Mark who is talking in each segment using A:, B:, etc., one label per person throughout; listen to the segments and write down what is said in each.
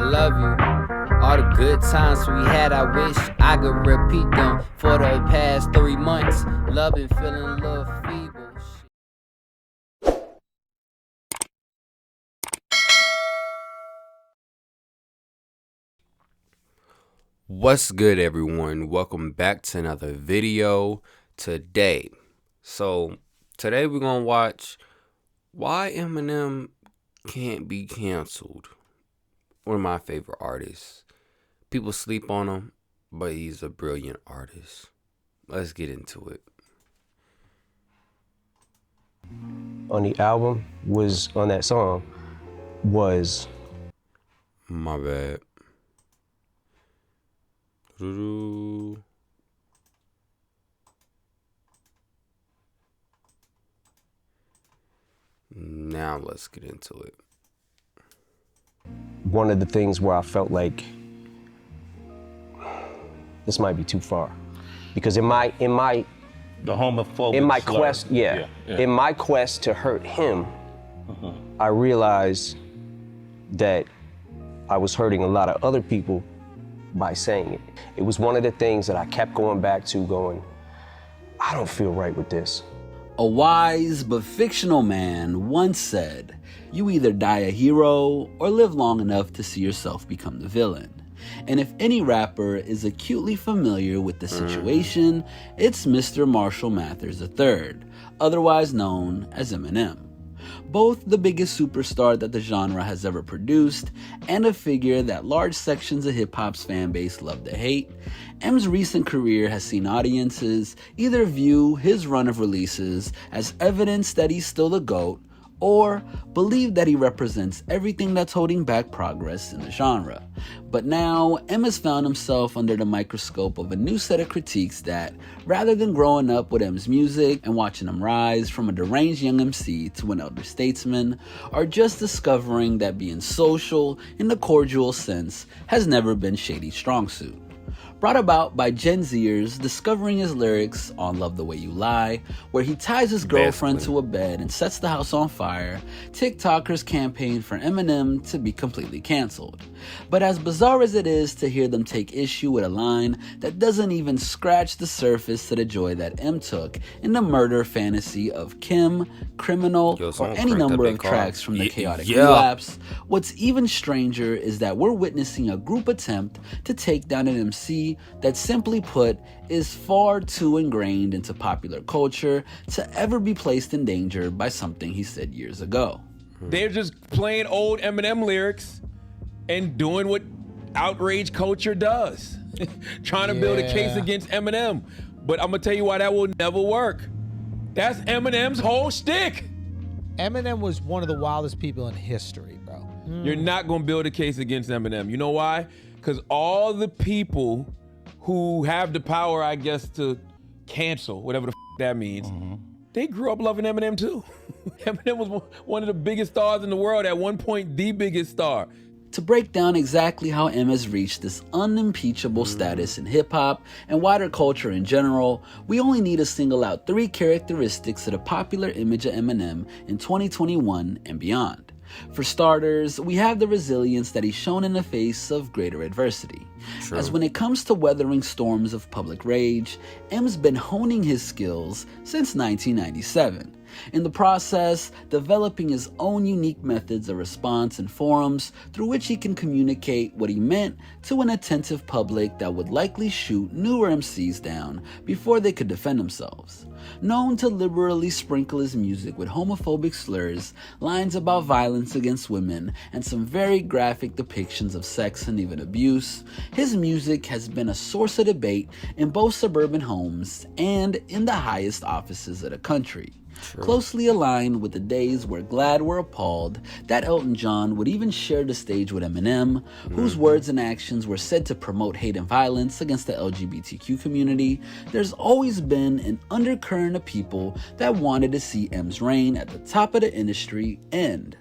A: I love you. All the good times we had, I wish I could repeat them for the past 3 months. Love and feeling a little feeble.
B: What's good, everyone? Welcome back to another video today. Today we're gonna watch Why Eminem Can't Be Canceled. One of my favorite artists. People sleep on him, but he's a brilliant artist. Let's get into it.
C: On the album was, on that song, was...
B: My bad. Now let's get into it.
C: One of the things where I felt like this might be too far, because in my
D: the homophobic
C: in my
D: slur.
C: quest, in my quest to hurt him, I realized that I was hurting a lot of other people by saying it. It was one of the things that I kept going back to, going, I don't feel right with this.
E: A wise but fictional man once said, "You either die a hero or live long enough to see yourself become the villain." And if any rapper is acutely familiar with the situation, it's Mr. Marshall Mathers III, otherwise known as Eminem. Both the biggest superstar that the genre has ever produced and a figure that large sections of hip-hop's fan base love to hate, M's recent career has seen audiences either view his run of releases as evidence that he's still the GOAT, or believe that he represents everything that's holding back progress in the genre. But now, M has found himself under the microscope of a new set of critiques that, rather than growing up with M's music and watching him rise from a deranged young MC to an elder statesman, are just discovering that being social, in the cordial sense, has never been Shady's strong suit. Brought about by Gen Zers discovering his lyrics on Love the Way You Lie, where he ties his girlfriend to a bed and sets the house on fire, TikTokers campaign for Eminem to be completely canceled. But as bizarre as it is to hear them take issue with a line that doesn't even scratch the surface to the joy that M took in the murder fantasy of Kim, Criminal, or any number of tracks from the Chaotic Relapse, what's even stranger is that we're witnessing a group attempt to take down an MC that, simply put, is far too ingrained into popular culture to ever be placed in danger by something he said years ago.
F: They're just playing old Eminem lyrics and doing what outrage culture does. Trying to build a case against Eminem. But I'm gonna tell you why that will never work. That's Eminem's whole shtick.
G: Eminem was one of the wildest people in history, bro.
F: You're not gonna build a case against Eminem. You know why? Because all the people who have the power, I guess, to cancel, whatever the that means, they grew up loving Eminem too. Eminem was one of the biggest stars in the world, at one point the biggest star.
E: To break down exactly how M has reached this unimpeachable status in hip-hop and wider culture in general, we only need to single out 3 characteristics of the popular image of Eminem in 2021 and beyond. For starters, we have the resilience that he's shown in the face of greater adversity.
B: True.
E: As when it comes to weathering storms of public rage, M's been honing his skills since 1997. In the process, developing his own unique methods of response and forums through which he can communicate what he meant to an attentive public that would likely shoot newer MCs down before they could defend themselves. Known to liberally sprinkle his music with homophobic slurs, lines about violence against women, and some very graphic depictions of sex and even abuse, his music has been a source of debate in both suburban homes and in the highest offices of the country. True. Closely aligned with the days where Glad were appalled that Elton John would even share the stage with Eminem, whose words and actions were said to promote hate and violence against the LGBTQ community, there's always been an undercurrent of people that wanted to see M's reign at the top of the industry end.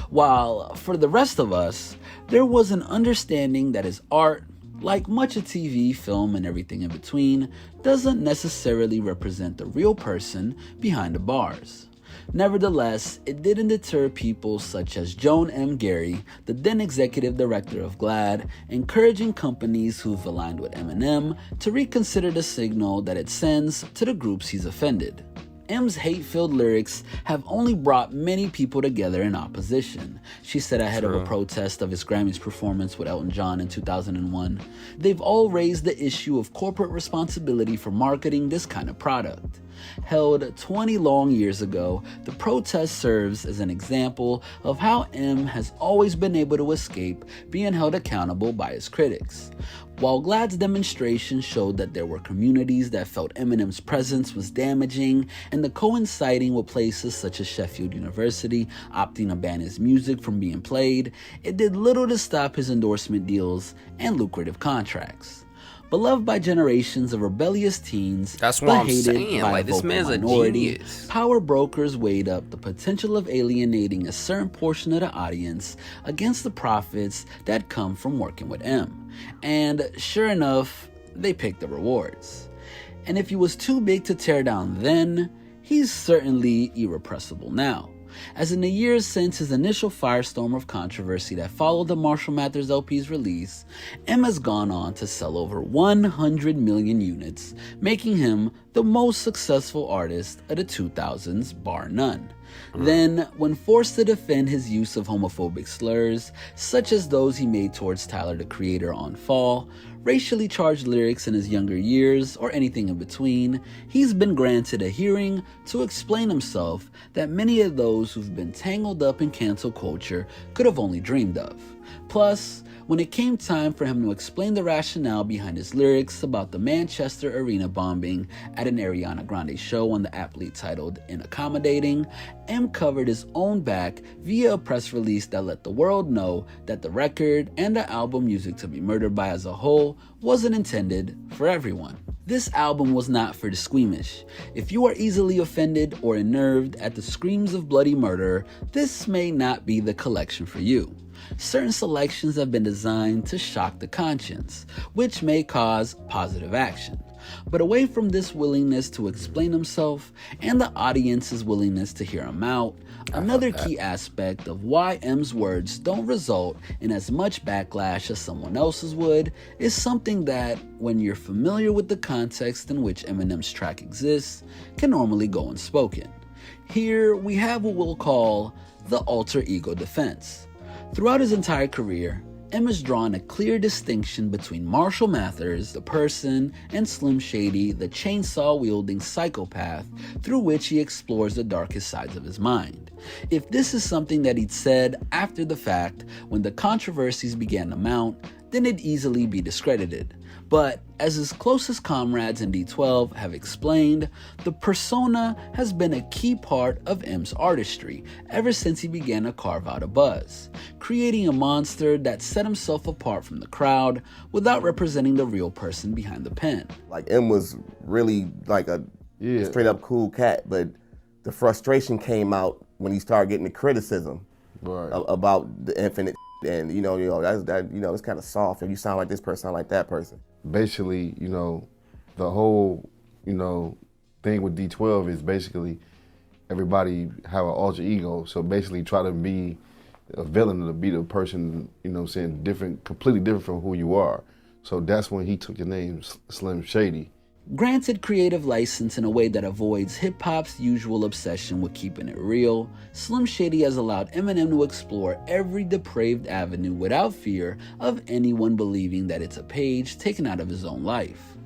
E: While, for the rest of us, there was an understanding that his art, like much of TV, film, and everything in between, doesn't necessarily represent the real person behind the bars. Nevertheless, it didn't deter people such as Joan M. Gary, the then executive director of GLAAD, encouraging companies who've aligned with Eminem to reconsider the signal that it sends to the groups he's offended. M's hate-filled lyrics have only brought many people together in opposition, she said ahead of a protest of his Grammys performance with Elton John in 2001. They've all raised the issue of corporate responsibility for marketing this kind of product. Held 20 long years ago, the protest serves as an example of how M has always been able to escape being held accountable by his critics. While GLAAD's demonstration showed that there were communities that felt Eminem's presence was damaging, and the coinciding with places such as Sheffield University opting to ban his music from being played, it did little to stop his endorsement deals and lucrative contracts. Beloved by generations of rebellious teens,
B: That's what
E: but
B: I'm
E: hated
B: saying.
E: by
B: Like,
E: a
B: this
E: vocal
B: man's a
E: minority,
B: genius.
E: power brokers weighed up the potential of alienating a certain portion of the audience against the profits that come from working with M. And sure enough, they picked the rewards. And if he was too big to tear down then, he's certainly irrepressible now. As in the years since his initial firestorm of controversy that followed the Marshall Mathers LP's release, M has gone on to sell over 100 million units, making him the most successful artist of the 2000s, bar none. Then, when forced to defend his use of homophobic slurs, such as those he made towards Tyler the Creator on Fall, racially charged lyrics in his younger years, or anything in between, he's been granted a hearing to explain himself that many of those who've been tangled up in cancel culture could have only dreamed of. Plus, when it came time for him to explain the rationale behind his lyrics about the Manchester Arena bombing at an Ariana Grande show on the aptly titled Inaccommodating, M covered his own back via a press release that let the world know that the record and the album Music to Be Murdered By as a whole wasn't intended for everyone. This album was not for the squeamish. If you are easily offended or unnerved at the screams of bloody murder, this may not be the collection for you. Certain selections have been designed to shock the conscience, which may cause positive action. But away from this willingness to explain himself and the audience's willingness to hear him out, another key aspect of why M's words don't result in as much backlash as someone else's would is something that, when you're familiar with the context in which Eminem's track exists, can normally go unspoken. Here we have what we'll call the alter ego defense. Throughout his entire career, M has drawn a clear distinction between Marshall Mathers, the person, and Slim Shady, the chainsaw-wielding psychopath through which he explores the darkest sides of his mind. If this is something that he'd said after the fact, when the controversies began to mount, then it'd easily be discredited. But as his closest comrades in D12 have explained, the persona has been a key part of M's artistry ever since he began to carve out a buzz, creating a monster that set himself apart from the crowd without representing the real person behind the pen.
H: Like, M was really like a straight up cool cat, but the frustration came out when he started getting the criticism about the infinite, and it's kind of soft if you sound like this person, sound like that person.
I: Basically, the whole, thing with D12 is basically everybody have an alter ego. So basically try to be a villain, to be the person, different, completely different from who you are. So that's when he took the name Slim Shady.
E: Granted creative license in a way that avoids hip-hop's usual obsession with keeping it real, Slim Shady has allowed Eminem to explore every depraved avenue without fear of anyone believing that it's a page taken out of his own life.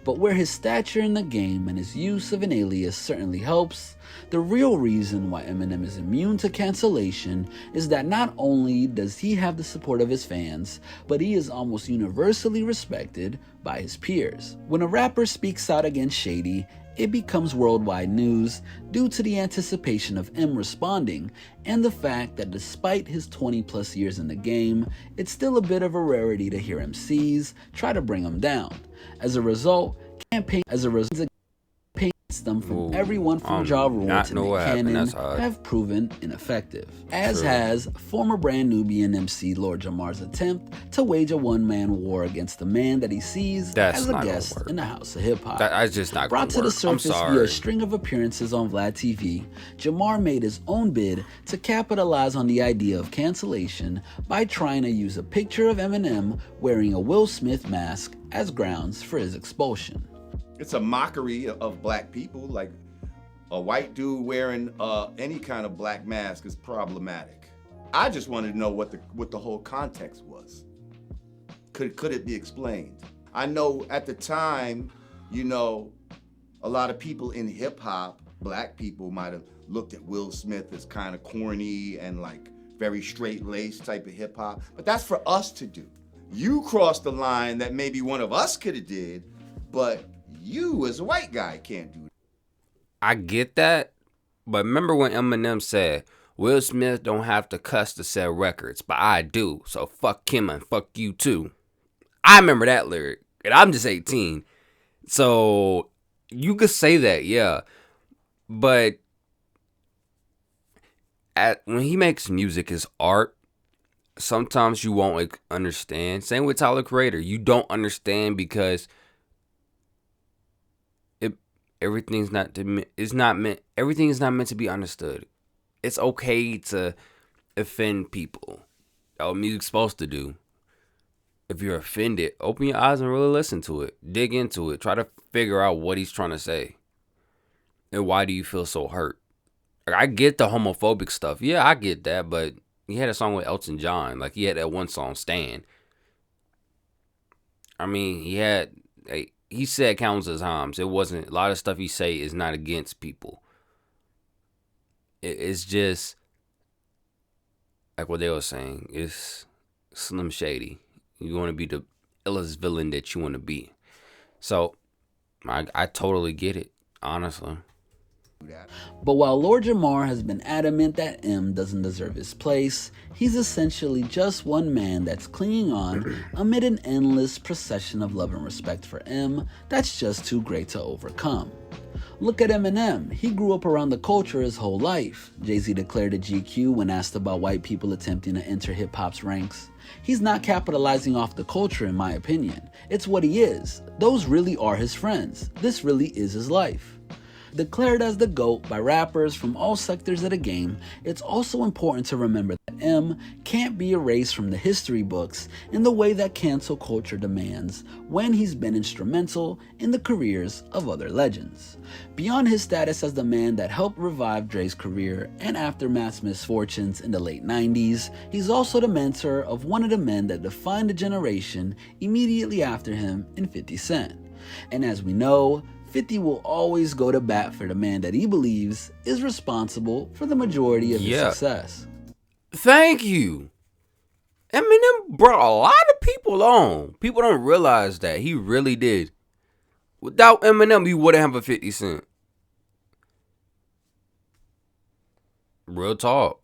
E: But where his stature in the game and his use of an alias certainly helps, the real reason why Eminem is immune to cancellation is that not only does he have the support of his fans, but he is almost universally respected by his peers. When a rapper speaks out against Shady, it becomes worldwide news due to the anticipation of M responding and the fact that despite his 20 plus years in the game, it's still a bit of a rarity to hear MCs try to bring him down. As a result, campaign them from everyone from Ja Rule to Nick Cannon have proven ineffective, as has former Brand Nubian MC Lord Jamar's attempt to wage a one-man war against the man that he sees as a guest in the House of Hip Hop.
B: That's just not
E: Brought to the surface via a string of appearances on Vlad TV, Jamar made his own bid to capitalize on the idea of cancellation by trying to use a picture of Eminem wearing a Will Smith mask as grounds for his expulsion.
J: It's a mockery of black people. Like a white dude wearing any kind of black mask is problematic. I just wanted to know what the whole context was. Could it be explained? I know at the time, you know, a lot of people in hip hop, black people, might have looked at Will Smith as kind of corny and like very straight-laced type of hip hop, but that's for us to do. You crossed the line that maybe one of us could have did, but you as a white guy can't do it.
B: I get that, but remember when Eminem said, Will Smith don't have to cuss to sell records, but I do, so fuck him and fuck you too. I remember that lyric, and I'm just 18. So you could say that, yeah, but when he makes music, his art, sometimes you won't understand. Same with Tyler Creator. You don't understand because everything is not meant to be understood. It's okay to offend people. That's what music's supposed to do. If you're offended, open your eyes and really listen to it. Dig into it. Try to figure out what he's trying to say. And why do you feel so hurt? Like, I get the homophobic stuff. Yeah, I get that, but he had a song with Elton John. Like, he had that one song, Stan. I mean, he said countless times. It wasn't, a lot of stuff he say is not against people. It's just, like what they were saying, it's Slim Shady. You want to be the illest villain that you want to be. So, I totally get it, honestly.
E: But while Lord Jamar has been adamant that M doesn't deserve his place, he's essentially just one man that's clinging on amid an endless procession of love and respect for M that's just too great to overcome. Look at Eminem. He grew up around the culture his whole life. Jay-Z declared to GQ when asked about white people attempting to enter hip-hop's ranks. He's not capitalizing off the culture, in my opinion. It's what he is. Those really are his friends. This really is his life. Declared as the GOAT by rappers from all sectors of the game, it's also important to remember that M can't be erased from the history books in the way that cancel culture demands when he's been instrumental in the careers of other legends. Beyond his status as the man that helped revive Dre's career and Aftermath's misfortunes in the late 90s, he's also the mentor of one of the men that defined a generation immediately after him in 50 Cent. And as we know, 50 will always go to bat for the man that he believes is responsible for the majority of his success.
B: Thank you. Eminem brought a lot of people on. People don't realize that. He really did. Without Eminem, he wouldn't have a 50 Cent. Real talk.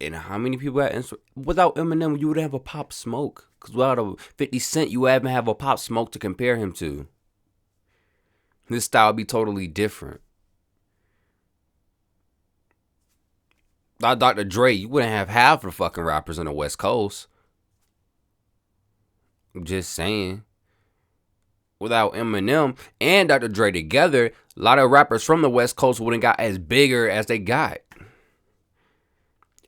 B: And how many people without Eminem, you would have a Pop Smoke. Because without a 50 Cent, you wouldn't have a Pop Smoke to compare him to. His style would be totally different. Without Dr. Dre, you wouldn't have half the fucking rappers on the West Coast. I'm just saying. Without Eminem and Dr. Dre together, a lot of rappers from the West Coast wouldn't got as bigger as they got.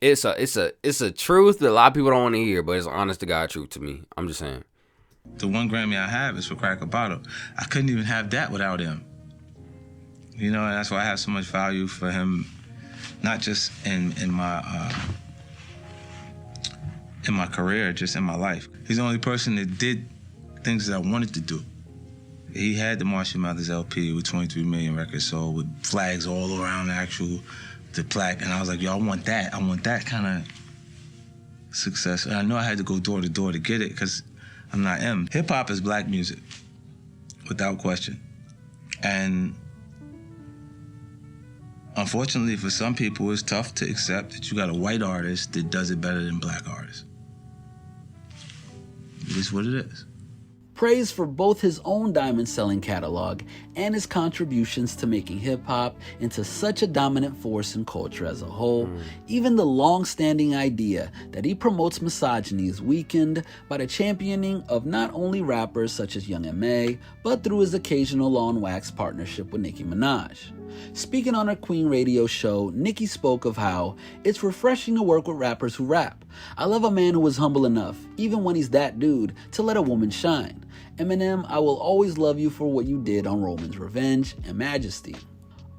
B: It's a truth that a lot of people don't want to hear, but it's honest to God truth to me. I'm just saying.
K: The one Grammy I have is for Crack a Bottle. I couldn't even have that without him. You know, and that's why I have so much value for him, not just in my career, just in my life. He's the only person that did things that I wanted to do. He had the Marshall Mathers LP with 23 million records sold, with flags all around the plaque, and I was like, yo, I want that kind of success. And I know I had to go door to door to get it, because I'm not M. Hip-hop is black music, without question. And unfortunately for some people, it's tough to accept that you got a white artist that does it better than black artists. It is what it is.
E: praise for both his own diamond-selling catalog and his contributions to making hip-hop into such a dominant force in culture as a whole. Even the long-standing idea that he promotes misogyny is weakened by the championing of not only rappers such as Young M.A., but through his occasional on-wax partnership with Nicki Minaj. Speaking on her Queen radio show, Nicki spoke of how it's refreshing to work with rappers who rap. I love a man who is humble enough, even when he's that dude, to let a woman shine. Eminem, I will always love you for what you did on Roman's Revenge and Majesty.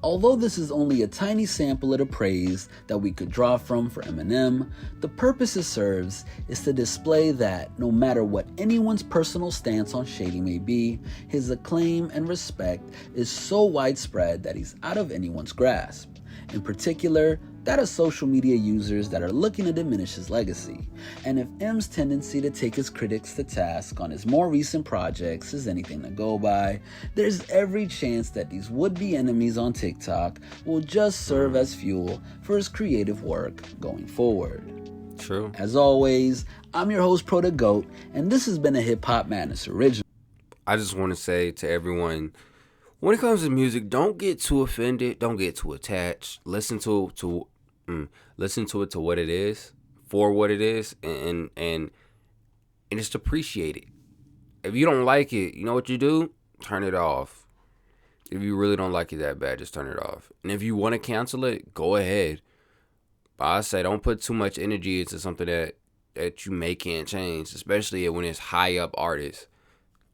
E: Although this is only a tiny sample of the praise that we could draw from for Eminem, the purpose it serves is to display that no matter what anyone's personal stance on Shady may be, his acclaim and respect is so widespread that he's out of anyone's grasp. In particular, that of social media users that are looking to diminish his legacy. And if M's tendency to take his critics to task on his more recent projects is anything to go by, there's every chance that these would-be enemies on TikTok will just serve as fuel for his creative work going forward.
B: True.
E: As always, I'm your host, Pro the Goat, and this has been a Hip Hop Madness original.
B: I just want to say to everyone, when it comes to music, don't get too offended. Don't get too attached. Listen to it to what it is, for what it is, and just appreciate it. If you don't like it, you know what you do? Turn it off. If you really don't like it that bad, just turn it off. And if you want to cancel it, go ahead. But I say don't put too much energy into something that you can't change, especially when it's high up artists.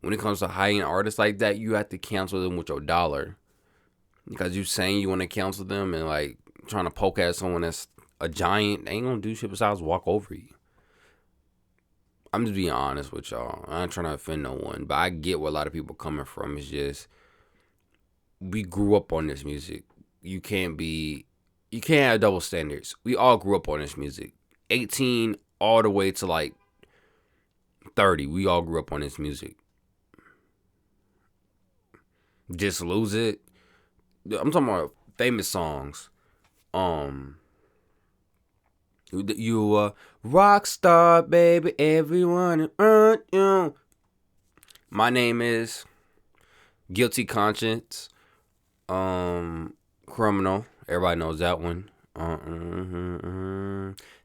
B: When it comes to high-end artists like that, you have to cancel them with your dollar. Because you saying you want to cancel them and like trying to poke at someone that's a giant, they ain't gonna do shit besides walk over you. I'm just being honest with y'all. I ain't trying to offend no one, but I get where a lot of people coming from. It's just, we grew up on this music. You can't have double standards. We all grew up on this music. 18 all the way to like 30, we all grew up on this music. Just lose it. I'm talking about famous songs. You a rock star, baby. Everyone around you. My name is Guilty Conscience. Criminal. Everybody knows that one.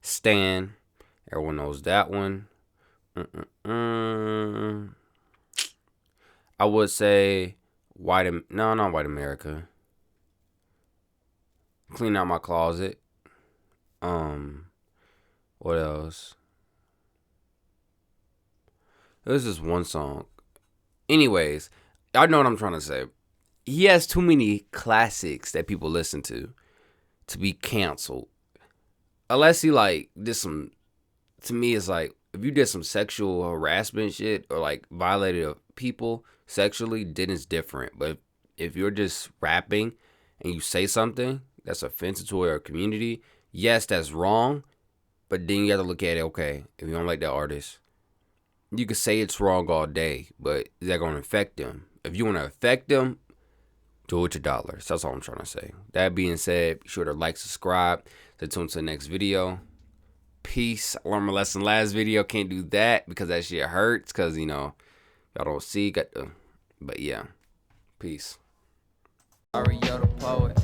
B: Stan. Everyone knows that one. I would say not White America. Clean Out My Closet. What else? There's just one song. Anyways, y'all know what I'm trying to say. He has too many classics that people listen to be canceled. Unless he like did some, to me it's like, if you did some sexual harassment shit or like violated people sexually, then it's different. But if you're just rapping and you say something that's offensive to our community, yes, that's wrong. But then you have to look at it, okay, if you don't like that artist, you can say it's wrong all day, but is that going to affect them? If you want to affect them, do it with your dollars. That's all I'm trying to say. That being said, be sure to like, subscribe. Stay tuned to the next video. Peace. I learned my lesson last video. Can't do that because that shit hurts because, y'all don't see. But yeah. Peace.
A: Mario the poet.